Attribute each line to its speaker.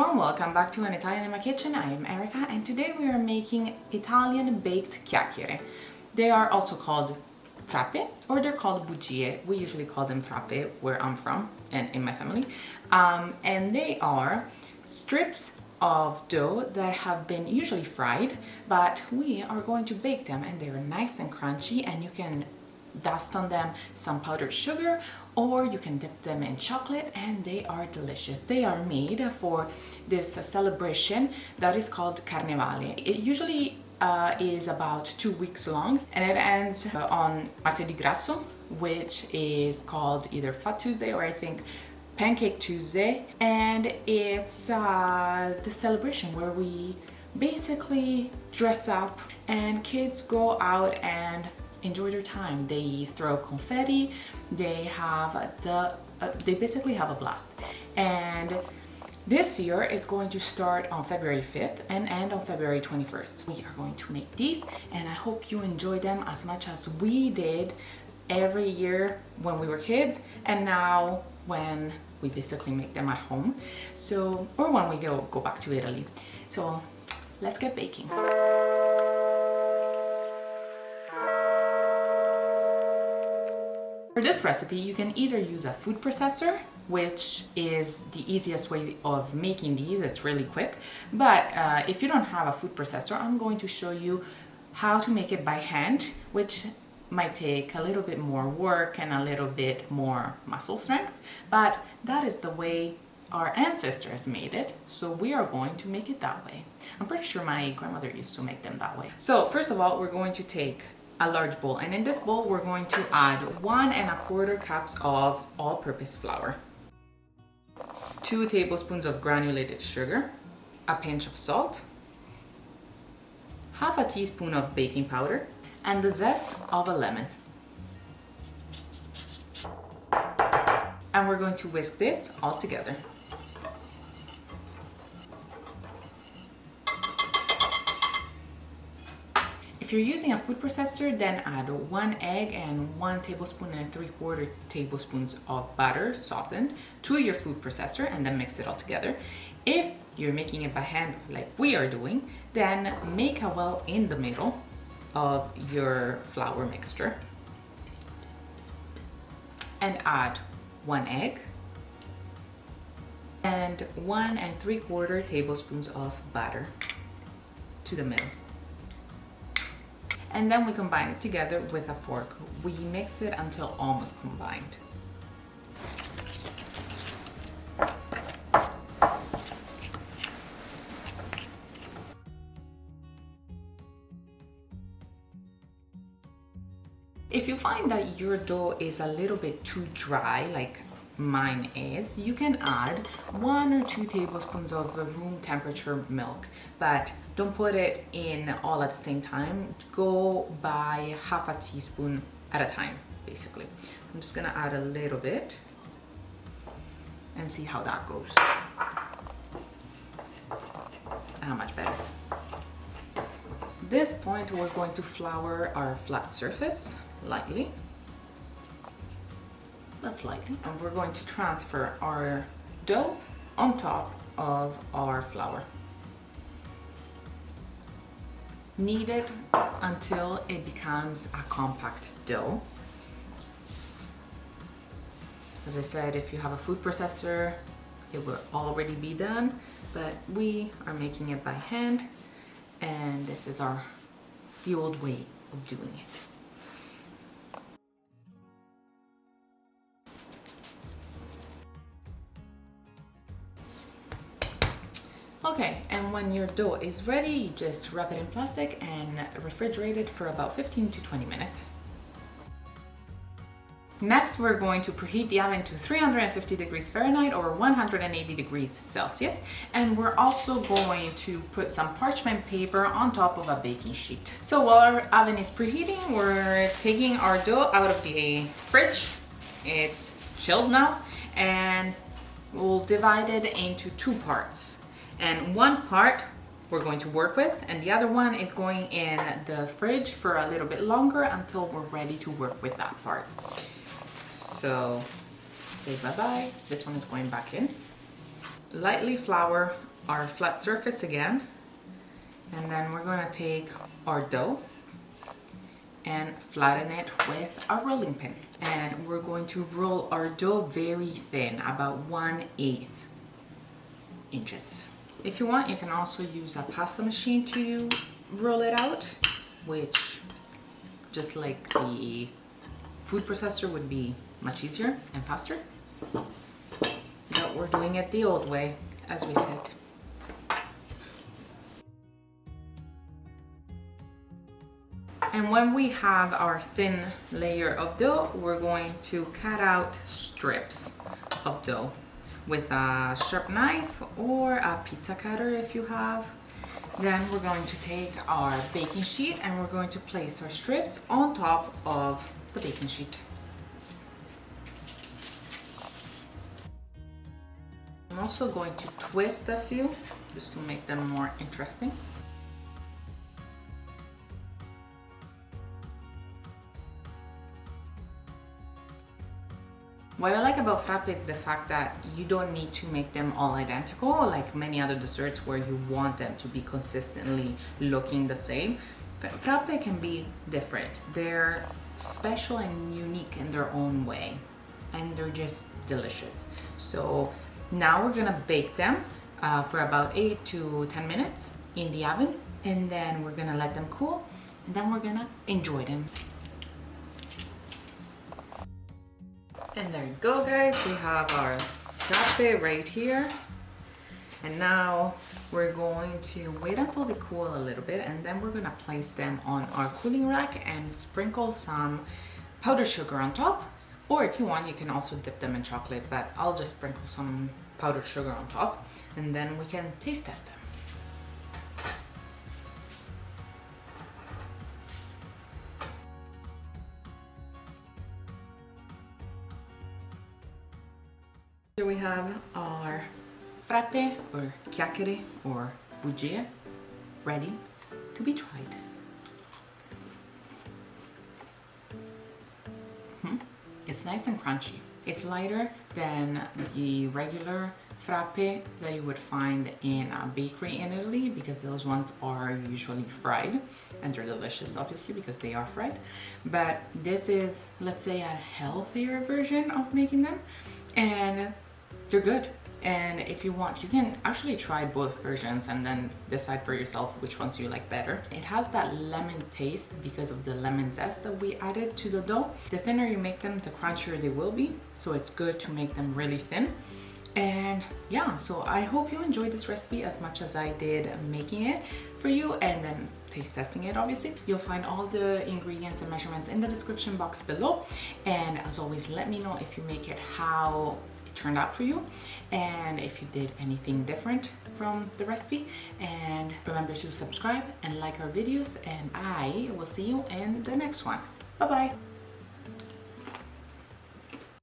Speaker 1: warm welcome back to An Italian in My Kitchen. I am Erica and today we are making Italian baked chiacchiere. They are also called frappe or they're called bugie. We usually call them frappe where I'm from and in my family. And they are strips of dough that have been usually fried, but we are going to bake them and they're nice and crunchy, and you can dust on them some powdered sugar or you can dip them in chocolate and they are delicious. They are made for this celebration that is called Carnevale. It usually is about 2 weeks long and it ends on Martedì Grasso, which is called either Fat Tuesday or I think Pancake Tuesday, and it's the celebration where we basically dress up and kids go out and enjoy their time. They throw confetti, they have they basically have a blast. And this year is going to start on February 5th and end on February 21st. We are going to make these and I hope you enjoy them as much as we did every year when we were kids and now when we basically make them at home. So, or when we go back to Italy. So let's get baking. For this recipe, you can either use a food processor, which is the easiest way of making these. It's really quick. But if you don't have a food processor, I'm going to show you how to make it by hand, which might take a little bit more work and a little bit more muscle strength, but that is the way our ancestors made it, so we are going to make it that way. I'm pretty sure my grandmother used to make them that way. So first of all, we're going to take a large bowl, and in this bowl we're going to add 1¼ cups of all-purpose flour, 2 tablespoons of granulated sugar, a pinch of salt, ½ teaspoon of baking powder, and the zest of a lemon. And we're going to whisk this all together. If you're using a food processor, then add 1 egg and 1 tablespoon and 3/4 tablespoons of butter softened to your food processor and then mix it all together. If you're making it by hand like we are doing, then make a well in the middle of your flour mixture and add 1 egg and 1 3/4 tablespoons of butter to the middle. And then we combine it together with a fork. We mix it until almost combined. If you find that your dough is a little bit too dry, like mine is, you can add 1 or 2 tablespoons of room temperature milk, but don't put it in all at the same time. Go by ½ teaspoon at a time, basically. I'm just gonna add a little bit and see how that goes. How much better. At this point, we're going to flour our flat surface lightly, but lightly, and we're going to transfer our dough on top of our flour. Knead it until it becomes a compact dough. As I said, if you have a food processor, it will already be done, but we are making it by hand, and this is the old way of doing it. Okay, and when your dough is ready, you just wrap it in plastic and refrigerate it for about 15 to 20 minutes. Next, we're going to preheat the oven to 350 degrees Fahrenheit or 180 degrees Celsius, and we're also going to put some parchment paper on top of a baking sheet. So while our oven is preheating, we're taking our dough out of the fridge. It's chilled now, and we'll divide it into 2 parts. And 1 part we're going to work with, and the other one is going in the fridge for a little bit longer until we're ready to work with that part. So say bye-bye. This one is going back in. Lightly flour our flat surface again, and then we're going to take our dough and flatten it with a rolling pin. And we're going to roll our dough very thin, about 1/8 inches. If you want, you can also use a pasta machine to roll it out, which, just like the food processor, would be much easier and faster. But we're doing it the old way, as we said. And when we have our thin layer of dough, we're going to cut out strips of dough with a sharp knife or a pizza cutter if you have. Then we're going to take our baking sheet and we're going to place our strips on top of the baking sheet. I'm also going to twist a few just to make them more interesting. What I like about frappe is the fact that you don't need to make them all identical like many other desserts where you want them to be consistently looking the same. But frappe can be different. They're special and unique in their own way, and they're just delicious. So now we're gonna bake them for about 8 to 10 minutes in the oven, and then we're gonna let them cool, and then we're gonna enjoy them. And there you go, guys, we have our frappe right here. And now we're going to wait until they cool a little bit, and then we're gonna place them on our cooling rack and sprinkle some powdered sugar on top. Or if you want, you can also dip them in chocolate, but I'll just sprinkle some powdered sugar on top, and then we can taste test them. Here we have our frappe or chiacchiere or bugie ready to be tried. It's nice and crunchy. It's lighter than the regular frappe that you would find in a bakery in Italy, because those ones are usually fried, and they're delicious obviously because they are fried. But this is, let's say, a healthier version of making them, and they're good. And if you want, you can actually try both versions and then decide for yourself which ones you like better. It has that lemon taste because of the lemon zest that we added to the dough. The thinner you make them, the crunchier they will be, so it's good to make them really thin. And yeah, so I hope you enjoyed this recipe as much as I did making it for you and then taste testing it. Obviously, you'll find all the ingredients and measurements in the description box below. And as always, let me know if you make it, how it turned out for you, and if you did anything different from the recipe. And remember to subscribe and like our videos, and I will see you in the next one. Bye bye.